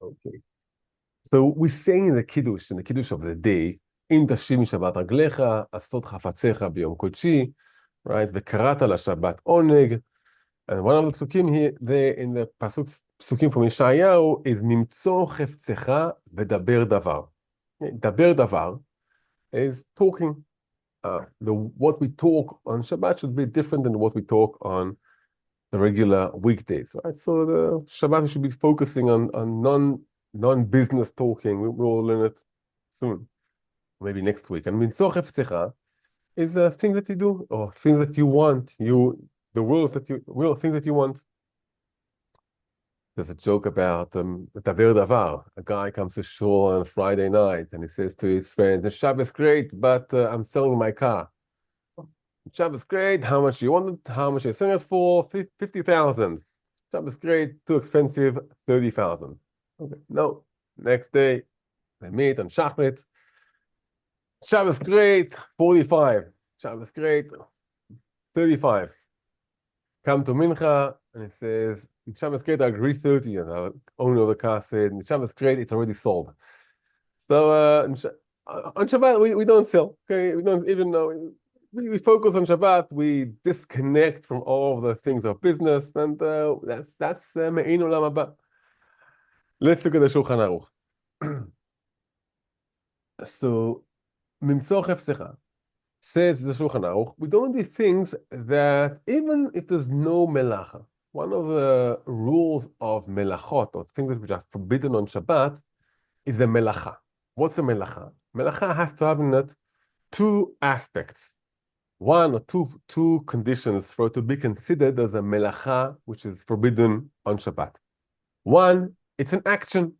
Okay. So we say in the Kiddush of the day, אם תשיב משבת רגליך, עשות חפציך ביום קודשי, right? וקראת לשבת עונג. And one of the psukim here, there in the psukim from Yeshayahu is נמצוא חפצך ודבר דבר. דבר דבר is talking. What we talk on Shabbat should be different than what we talk on the regular weekdays, right? So the Shabbat we should be focusing on non-business talking. We'll learn it soon, maybe next week. And Minsoch Hefzecha is a thing that you do, or things that you want, the things that you want. There's a joke about Daber Davar. A guy comes to shul on a Friday night and he says to his friends, the Shabbat's great, but I'm selling my car. Shabbat's great, how much you want it, how much you're selling it for? 50,000. Shabbat's great, too expensive, 30,000. Okay. No, next day, they meet on Shachrit. Shabbat's great, 45. Shabbat's great, 35. Come to Mincha, and it says, Shabbat's great, I agree 30. And the owner of the car said, Shabbat's great, it's already sold. So on Shabbat, we don't sell. Okay, we don't even know. We focus on Shabbat, we disconnect from all of the things of business, and that's Me'in Olam Haba. Let's look at the Shulchan Aruch. So, Mimsoch Hefzecha says the Shulchan Aruch, we don't do things that, even if there's no melacha, one of the rules of melachot, or things which are forbidden on Shabbat, is a melacha. What's a melacha? Melacha has to have in it two aspects. One or two conditions for it to be considered as a melacha, which is forbidden on Shabbat. One, it's an action,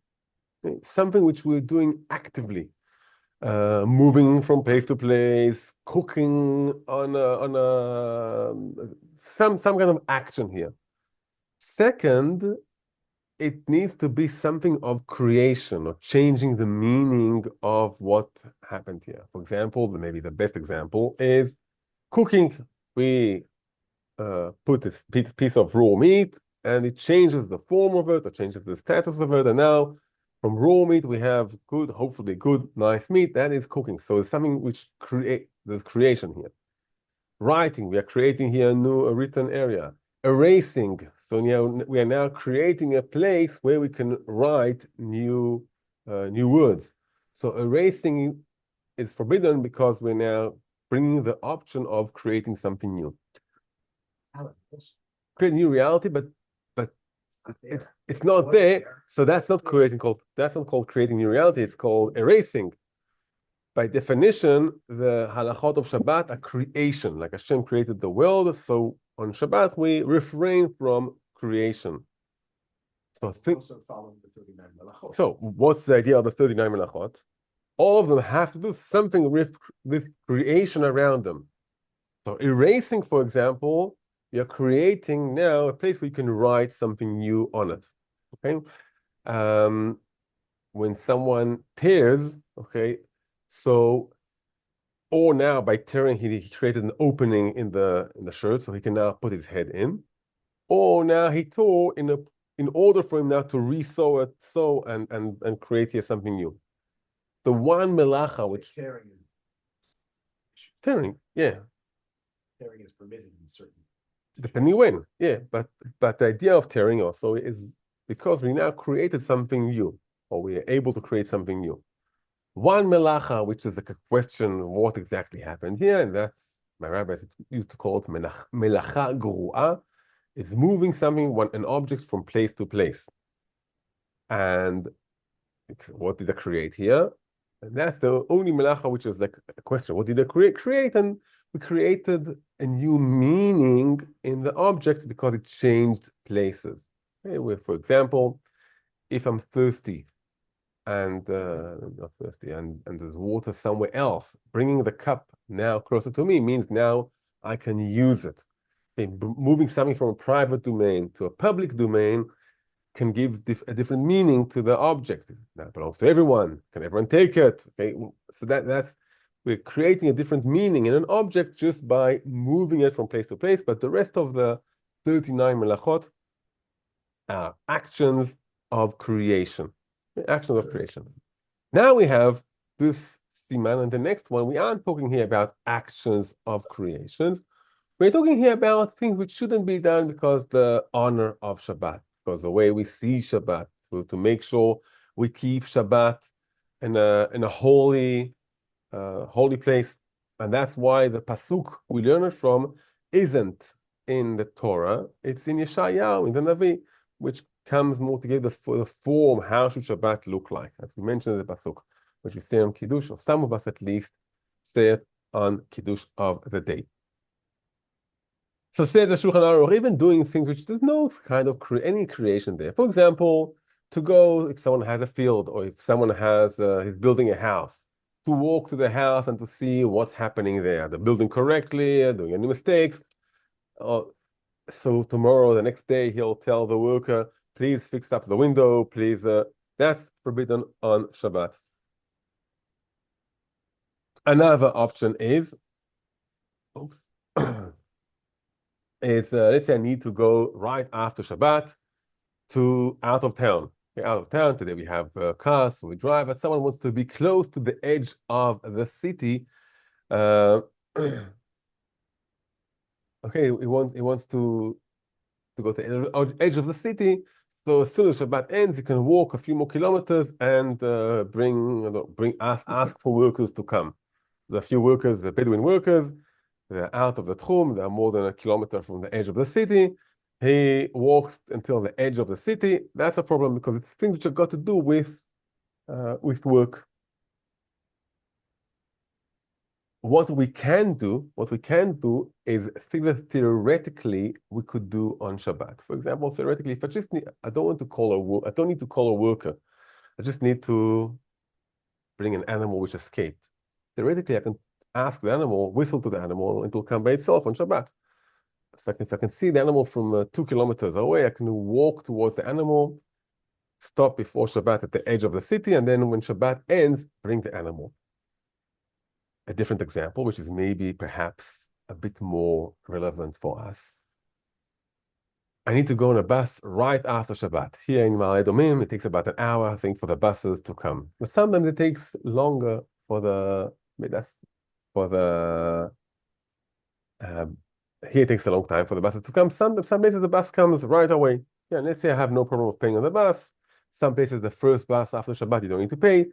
something which we're doing actively, moving from place to place, cooking some kind of action here. Second, it needs to be something of creation or changing the meaning of what happened here. For example, maybe the best example is cooking. We put this piece of raw meat and it changes the form of it or changes the status of it. And now from raw meat, we have hopefully good, nice meat. That is cooking. So it's something which there's creation here. Writing, we are creating here a written area. Erasing, so we are now creating a place where we can write new words. So erasing is forbidden because we're now bringing the option of creating something new. Create new reality, but it's not there. So that's not called creating new reality. It's called erasing. By definition, the halachot of Shabbat are creation, like Hashem created the world. So on Shabbat we refrain from creation. Also following the 39 melachot. So what's the idea of the 39 melachot? All of them have to do something with creation around them. So erasing, for example, you're creating now a place where you can write something new on it. Okay, when someone tears, okay, so or now by tearing, he created an opening in the shirt, so he can now put his head in. Or now he tore in order for him now to sew and create here something new. The one melacha which tearing, yeah. Tearing is permitted in certain, depending when, yeah. But the idea of tearing also is because we now created something new, or we are able to create something new. One melacha, which is like a question, what exactly happened here, and that's my rabbis used to call it melacha geruah, is moving an object from place to place. And what did I create here? And that's the only melacha which is like a question. What did I create? And we created a new meaning in the object because it changed places. Okay, for example, if I'm thirsty and not thirsty and there's water somewhere else, bringing the cup now closer to me means now I can use it. Okay, moving something from a private domain to a public domain can give a different meaning to the object. That belongs to everyone. Can everyone take it? Okay, so that's we're creating a different meaning in an object just by moving it from place to place. But the rest of the 39 melachot are actions of creation. Actions of creation. Now we have this siman, and the next one, we aren't talking here about actions of creations. We're talking here about things which shouldn't be done because the honor of Shabbat, because the way we see Shabbat, to make sure we keep Shabbat in a holy place. And that's why the pasuk we learn it from isn't in the Torah, it's in Yeshayahu, in the Navi, which comes more to give the form, how should Shabbat look like, as we mentioned in the pasuk, which we say on Kiddush, or some of us at least say it on Kiddush of the day. So says the Shulchan Aruch, even doing things which there's no kind of any creation there. For example, to go if someone has a field, or if someone has is building a house, to walk to the house and to see what's happening there. They're building correctly, doing any mistakes. So tomorrow, the next day, he'll tell the worker, please fix up the window, please. That's forbidden on Shabbat. Another option is, let's say I need to go right after Shabbat to out of town. Okay, out of town, today we have cars, so we drive, but someone wants to be close to the edge of the city. Okay, he wants to go to the edge of the city. So as soon as Shabbat ends, he can walk a few more kilometers and ask for workers to come. There are a few workers, the Bedouin workers, they're out of the Tchum, they're more than a kilometer from the edge of the city. He walks until the edge of the city. That's a problem because it's things which have got to do with work. What we can do is things that theoretically we could do on Shabbat. For example, theoretically, if I don't need to call a worker. I just need to bring an animal which escaped. Theoretically, I can ask the animal, whistle to the animal, and it will come by itself on Shabbat. So if I can see the animal from 2 kilometers away, I can walk towards the animal, stop before Shabbat at the edge of the city, and then when Shabbat ends, bring the animal. A different example, which is maybe perhaps a bit more relevant for us. I need to go on a bus right after Shabbat. Here in Ma'ale Adumim, it takes about an hour, I think, for the buses to come. But sometimes it takes longer for the, here it takes a long time for the buses to come. Some places the bus comes right away. Yeah, let's say I have no problem with paying on the bus. Some places the first bus after Shabbat, you don't need to pay.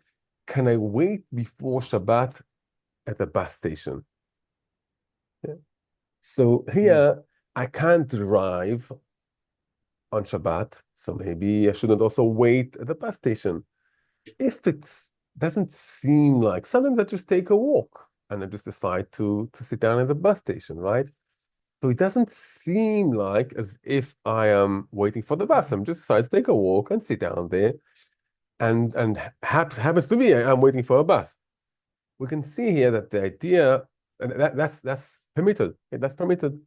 Can I wait before Shabbat at the bus station? Yeah. So here, I can't drive on Shabbat, so maybe I shouldn't also wait at the bus station. If it doesn't seem like, sometimes I just take a walk and I just decide to sit down at the bus station, right? So it doesn't seem like as if I am waiting for the bus. I'm just decided to take a walk and sit down there, and happens to me I'm waiting for a bus. We can see here that the idea, and that's permitted. Okay, that's permitted.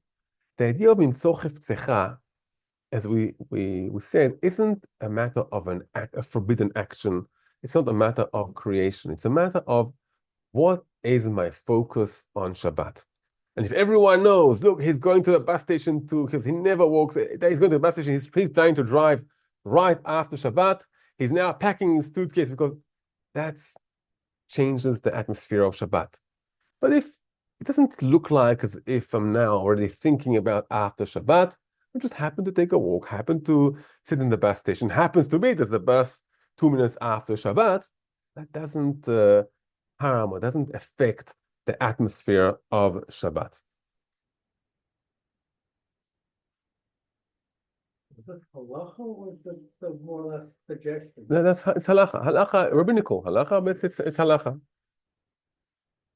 The idea of imtzor chefzecha, as we said, isn't a matter of a forbidden action. It's not a matter of creation. It's a matter of what is my focus on Shabbat. And if everyone knows, look, he's going to the bus station too, because he never walks, he's going to the bus station, he's planning to drive right after Shabbat. He's now packing his suitcase because that changes the atmosphere of Shabbat. But if it doesn't look like as if I'm now already thinking about after Shabbat, I just happen to take a walk, happen to sit in the bus station, happens to be there's the bus 2 minutes after Shabbat, that doesn't harm or doesn't affect the atmosphere of Shabbat. Is it halacha or is it more or less suggestion? No, it's halacha. Halacha, rabbinical. Halacha, but it's halacha.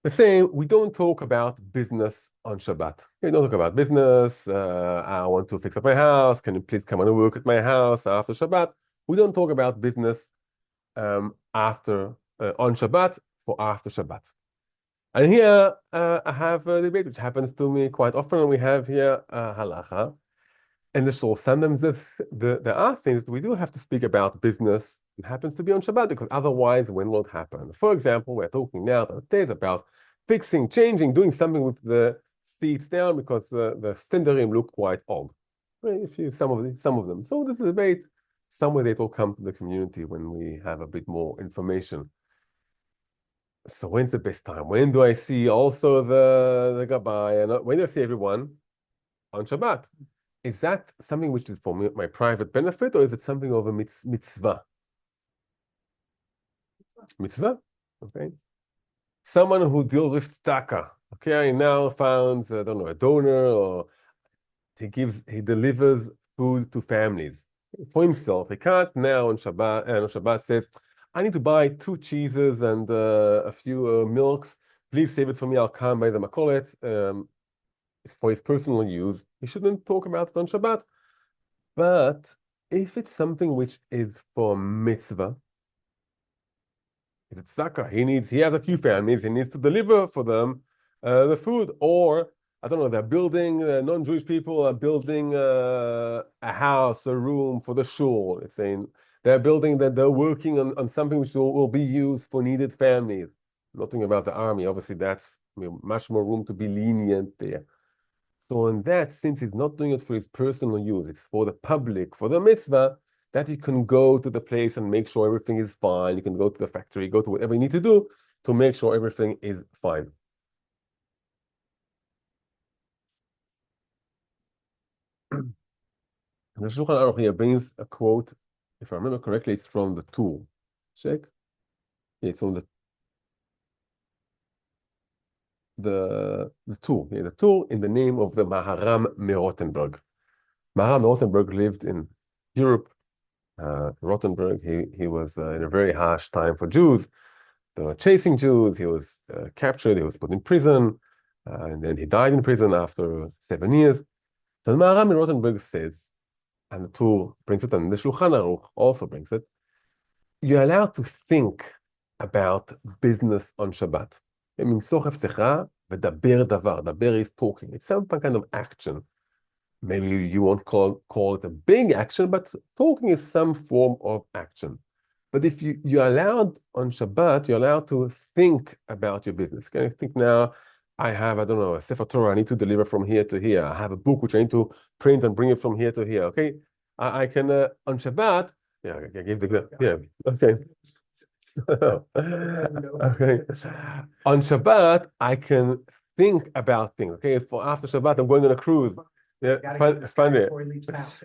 The same, we don't talk about business on Shabbat. We don't talk about business. I want to fix up my house. Can you please come and work at my house after Shabbat? We don't talk about business after on Shabbat or after Shabbat. And here I have a debate which happens to me quite often. We have here halacha. And the source, sometimes there are things that we do have to speak about business. It happens to be on Shabbat because otherwise, when will it happen? For example, we're talking now downstairs about fixing, changing, doing something with the seats down because the stenderim look quite old. If you some of them. So this debate somewhere it will come to the community when we have a bit more information. So when's the best time? When do I see also the Gabbai? And when do I see everyone? On Shabbat. Is that something which is for me, my private benefit, or is it something of a mitzvah? Mitzvah? Okay. Someone who deals with tzedakah. Okay, I now found, I don't know, a donor, or he delivers food to families for himself. He can't now on Shabbat says, I need to buy 2 cheeses and a few milks. Please save it for me. I'll come by the makolet. It's for his personal use. He shouldn't talk about it on Shabbat. But if it's something which is for mitzvah, if it's tzedakah, he has a few families, he needs to deliver for them the food, or I don't know, they're building, non-Jewish people are building a house, a room for the shul. It's saying they're building that they're working on something which will be used for needed families. Nothing about the army. Obviously, that's much more room to be lenient there. So in that, since he's not doing it for his personal use, it's for the public, for the mitzvah, that you can go to the place and make sure everything is fine. You can go to the factory, go to whatever you need to do to make sure everything is fine. The Shulchan Aruch here brings a quote, if I remember correctly, it's from the Tur. Check. Yeah, it's from the Tur. Yeah, the Tur in the name of the Maharam Rothenburg. Maharam Rothenburg lived in Europe. Rothenburg, he was in a very harsh time for Jews. They were chasing Jews. He was captured. He was put in prison, and then he died in prison after 7 years. So the Maharam Rothenburg says, and the Tur brings it, and the Shulchan Aruch also brings it, you're allowed to think about business on Shabbat. Daber is talking. It's some kind of action. Maybe you won't call it a big action, but talking is some form of action. But if you're allowed on Shabbat, you're allowed to think about your business. Can you think now, I have, I don't know, a Sefer Torah I need to deliver from here to here. I have a book which I need to print and bring it from here to here. Okay, I can on Shabbat. Yeah, I give the example. Yeah, okay. Okay. On Shabbat, I can think about things. Okay, for after Shabbat, I'm going on a cruise. Yeah, fun it.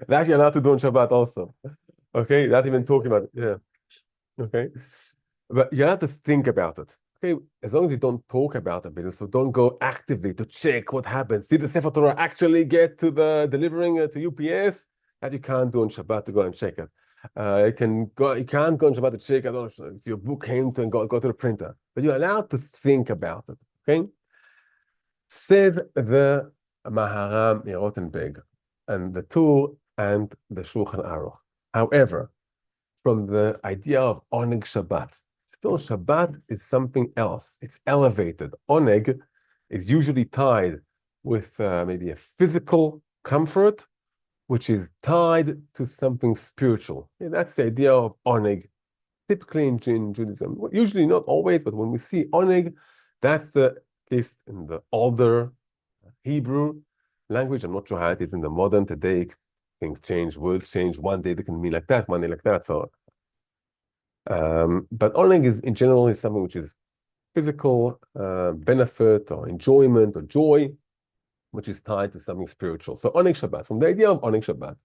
That you're allowed to do on Shabbat also. Okay, not even talking about it. Yeah. Okay. But you have to think about it. Okay, as long as you don't talk about the business, so don't go actively to check what happens. Did the Sefer Torah actually get to the delivering to UPS? That you can't do on Shabbat to go and check it. You can't go on Shabbat to check, I don't know, if your book came to and go to the printer. But you're allowed to think about it. Okay? Says the Maharam Rothenberg and the Tur and the Shulchan Aruch. However, from the idea of Oneg Shabbat, still Shabbat is something else. It's elevated. Oneg is usually tied with maybe a physical comfort, which is tied to something spiritual. Yeah, that's the idea of Oneg. Typically in Judaism, usually not always, but when we see Oneg, that's at least in the older Hebrew language. I'm not sure how it is in the modern today. Things change, words change. One day they can mean like that, one day like that. So, but oneg is in general is something which is physical benefit or enjoyment or joy, which is tied to something spiritual. So oneg Shabbat, from the idea of oneg Shabbat,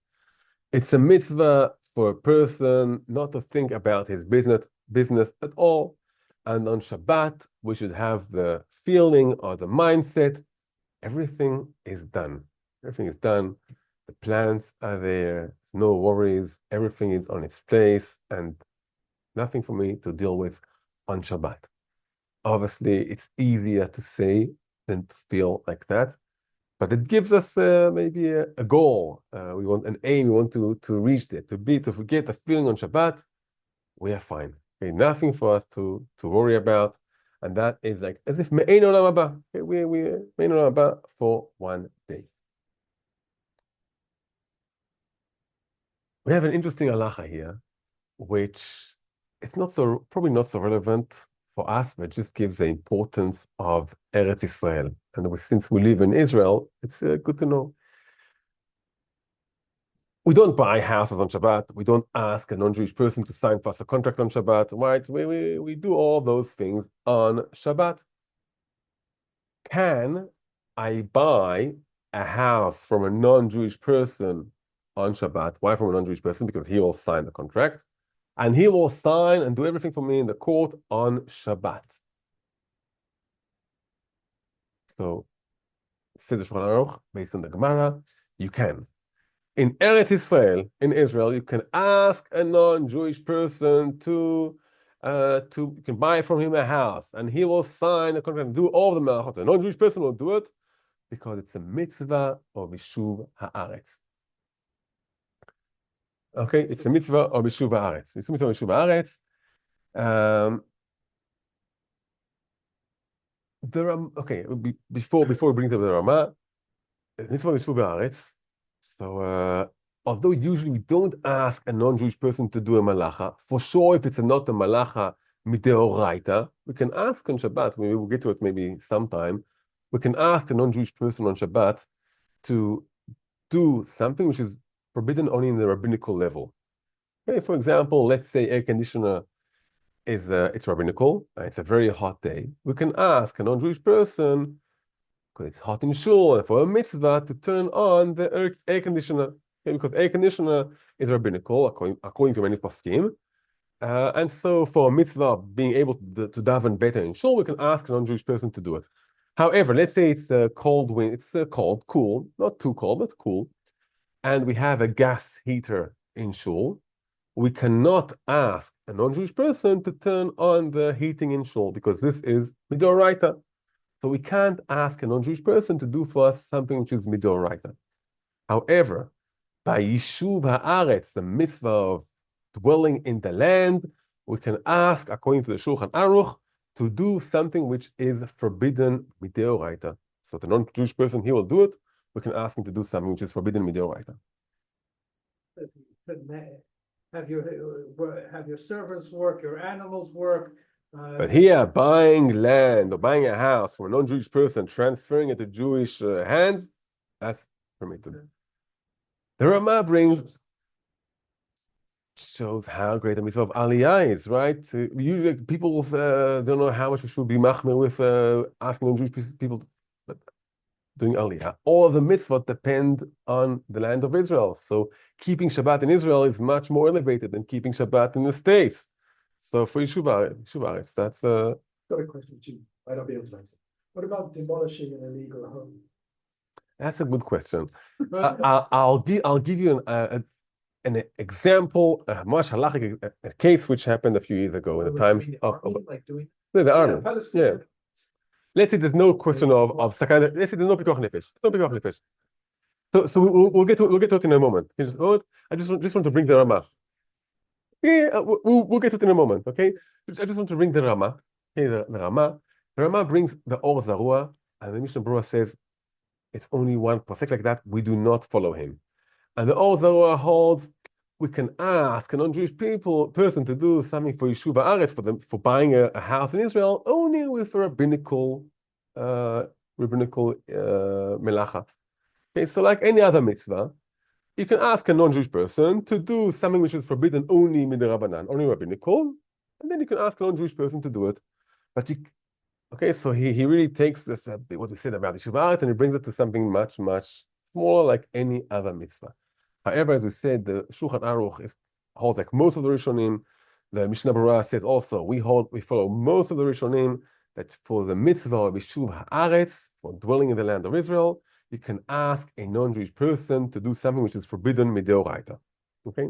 it's a mitzvah for a person not to think about his business at all. And on Shabbat, we should have the feeling or the mindset, everything is done. Everything is done. The plants are there, no worries, everything is on its place, and nothing for me to deal with on Shabbat. Obviously, it's easier to say than to feel like that, but it gives us maybe a goal. We want an aim. We want to reach there, to forget the feeling on Shabbat. We are fine. Okay, nothing for us to worry about, and that is like as if me'ein olam haba. Okay, we me'ein olam haba for one day. We have an interesting halacha here, which it's probably not so relevant for us, but just gives the importance of Eretz Israel. And since we live in Israel, it's good to know. We don't buy houses on Shabbat. We don't ask a non-Jewish person to sign for us a contract on Shabbat, right? We do all those things on Shabbat. Can I buy a house from a non-Jewish person on Shabbat? Why from a non-Jewish person? Because he will sign the contract. And he will sign and do everything for me in the court on Shabbat. So, says the Shulchan Aruch, based on the Gemara, you can. In Eretz Israel, in Israel, you can ask a non-Jewish person you can buy from him a house, and he will sign a contract and do all the melachot. A non-Jewish person will do it because it's a mitzvah of Yishuv Haaretz. Okay, it's a mitzvah of Yishuv Haaretz. It's a mitzvah of Yishuv Haaretz. Okay, before we bring to the Rama, mitzvah of Yishuv Haaretz. So, although usually we don't ask a non-Jewish person to do a malacha, for sure if it's not a malacha mideoraita, we can ask on Shabbat, we will get to it maybe sometime, we can ask a non-Jewish person on Shabbat to do something which is forbidden only in the rabbinical level. Okay, for example, let's say air conditioner it's rabbinical, it's a very hot day. We can ask a non-Jewish person, because it's hot in shul, and for a mitzvah to turn on the air conditioner. Okay, because air conditioner is rabbinical, according to many poskim. And so for a mitzvah being able to daven better in shul, we can ask a non-Jewish person to do it. However, let's say it's a cold wind, it's cold, cool, not too cold, but cool, and we have a gas heater in shul. We cannot ask a non-Jewish person to turn on the heating in shul, because this is midoraita. So we can't ask a non-Jewish person to do for us something which is midoraita. However, by Yishuv Haaretz, the mitzvah of dwelling in the land, we can ask, according to the Shulchan Aruch, to do something which is forbidden midoraita. So the non-Jewish person, he will do it. We can ask him to do something which is forbidden midoraita. Have your servants work, your animals work. But here, buying land or buying a house for a non-Jewish person, transferring it to Jewish hands, that's permitted. The Rama shows how great the mitzvah of Aliyah is, right? Usually people don't know how much we should be machmir with asking non-Jewish people, but doing Aliyah. All of the mitzvot depend on the land of Israel. So keeping Shabbat in Israel is much more elevated than keeping Shabbat in the States. So for Yishuv Haaretz, that's Got a question which you might not be able to answer. What about demolishing an illegal home? That's a good question. I'll give you an example, a much halachic a case which happened a few years ago in the times of the army. Yeah. Let's say there's no question of sakana. Let's say there's no pikuach nefesh. No pikuach nefesh. So we'll get to it in a moment. I just want to bring the Rama. Yeah, we'll get to it in a moment, okay? I just want to bring the Rama. Okay, the Rama. The Rama brings the Or Zarua, and the Mishnah Berurah says it's only one pasuk like that. We do not follow him. And the Or Zarua holds we can ask a non-Jewish person to do something for Yishuv Haaretz for buying a house in Israel only with a rabbinical melacha. Okay, so like any other mitzvah, you can ask a non-Jewish person to do something which is forbidden only midirabanan, only rabbinical, and then you can ask a non-Jewish person to do it. But okay, so he really takes this what we said about Yishuv Haaretz and he brings it to something much smaller, like any other mitzvah. However, as we said, the Shulchan Aruch holds like most of the Rishonim. The Mishnah Berurah says also we follow most of the Rishonim that for the mitzvah of Yishuv Haaretz, for dwelling in the land of Israel, you can ask a non-Jewish person to do something which is forbidden mideoraita. Okay,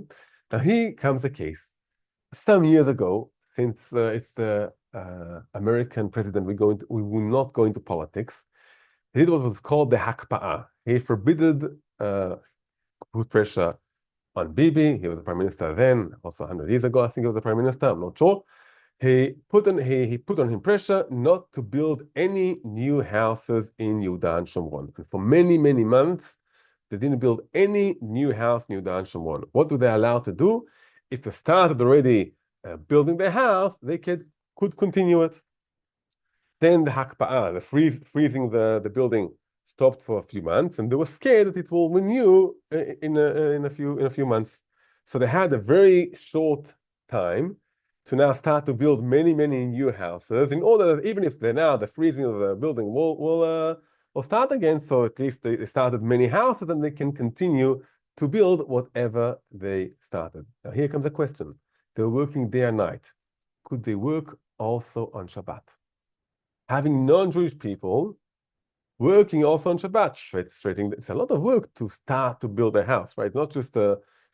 now here comes the case. Some years ago, since it's the American president, we will not go into politics. He did what was called the hakpa'ah. He forbidden put pressure on Bibi. He was the prime minister then, also 100 years ago, I think he was the prime minister, I'm not sure. He put on him pressure not to build any new houses in Yehuda and Shomron. And for many months, they didn't build any new house in Yehuda and Shomron. What were they allowed to do? If they started already building their house, they could continue it. Then the hakpa'ah, the freezing the building, stopped for a few months, and they were scared that it will renew in a few months. So they had a very short time to now start to build many new houses, in order that even if the freezing of the building will start again. So at least they started many houses, and they can continue to build whatever they started. Now here comes a question: they're working day and night. Could they work also on Shabbat? Having non-Jewish people working also on Shabbat, straightening. It's a lot of work to start to build a house, right? Not just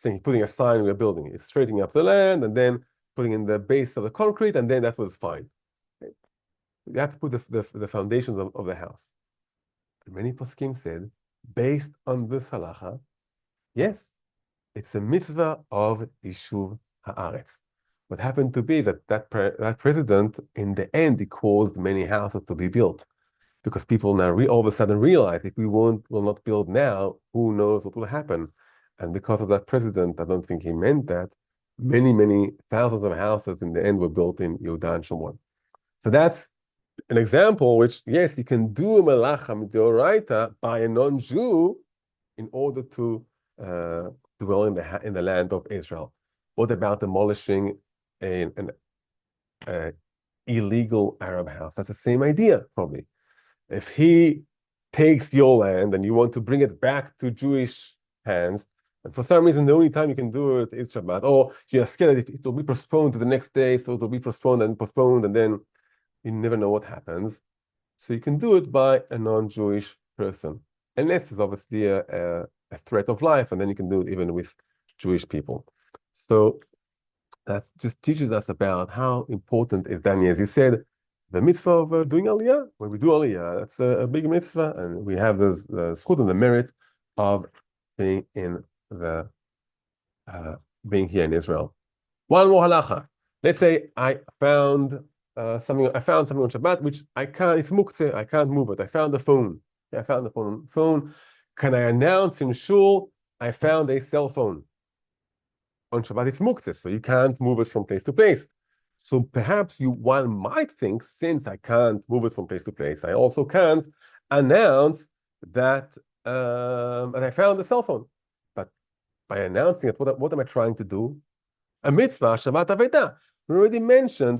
saying, putting a sign we're building. It's straightening up the land and then putting in the base of the concrete, and then that was fine. Okay? You have to put the foundations of the house. And many poskim said, based on this halacha, yes, it's a mitzvah of Yishuv Haaretz. What happened to be that president, in the end, he caused many houses to be built, because people now all of a sudden realize, if we will not build now, who knows what will happen. And because of that president, I don't think he meant that, many thousands of houses in the end were built in Yehuda and Shomron. So that's an example which, yes, you can do a melacha midoraita by a non-Jew in order to dwell in the land of Israel. What about demolishing an illegal Arab house? That's the same idea, probably. If he takes your land and you want to bring it back to Jewish hands, and for some reason the only time you can do it is Shabbat, or you're scared that it will be postponed to the next day, so it will be postponed, and then you never know what happens. So you can do it by a non-Jewish person, unless it's obviously a threat of life, and then you can do it even with Jewish people. So that just teaches us about how important is Daniel. As you said, the mitzvah of doing Aliyah, when we do Aliyah, that's a big mitzvah, and we have the zchut and the merit of being in being here in Israel. One more halacha. Let's say I found something on Shabbat which I can't. It's muktzeh. I can't move it. I found the phone. I found the phone. Can I announce in shul I found a cell phone? On Shabbat it's muktzeh, so you can't move it from place to place. So perhaps one might think, since I can't move it from place to place, I also can't announce that I found a cell phone. But by announcing it, what am I trying to do? A mitzvah, Shabbat Aveda. We already mentioned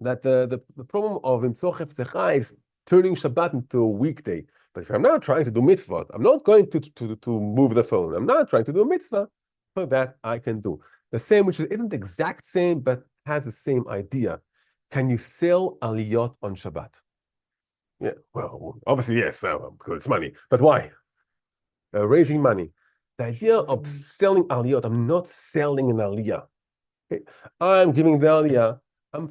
that the problem of Imtzoch Hefzecha is turning Shabbat into a weekday. But if I'm now trying to do mitzvah, I'm not going to move the phone. I'm not trying to do a mitzvah, so that I can do. The same, which isn't the exact same, but has the same idea. Can you sell aliyot on Shabbat? Yeah, well, obviously yes, because it's money. But why? Raising money. The idea of selling aliyot, I'm not selling an aliyah. Okay? I'm giving the aliyah.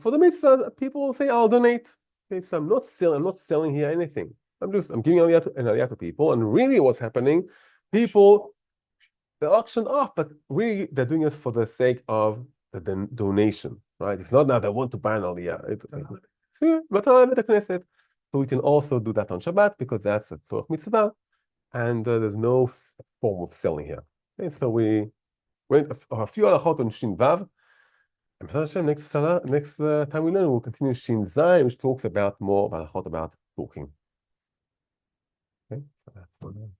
For the mitzvah, people will say, I'll donate. Okay, so I'm not selling here anything. I'm giving an aliyah to people, and really what's happening, people, they auction off, but really they're doing it for the sake of the donation, right? It's not that they want to buy an aliyah. So we can also do that on Shabbat, because that's a tzorach mitzvah, and there's no form of selling here. Okay, so we went a few halachot on Shin Vav. And Hashem, next time we learn, we'll continue Shin Zayin, which talks about more halachot about talking. Okay, so that's one.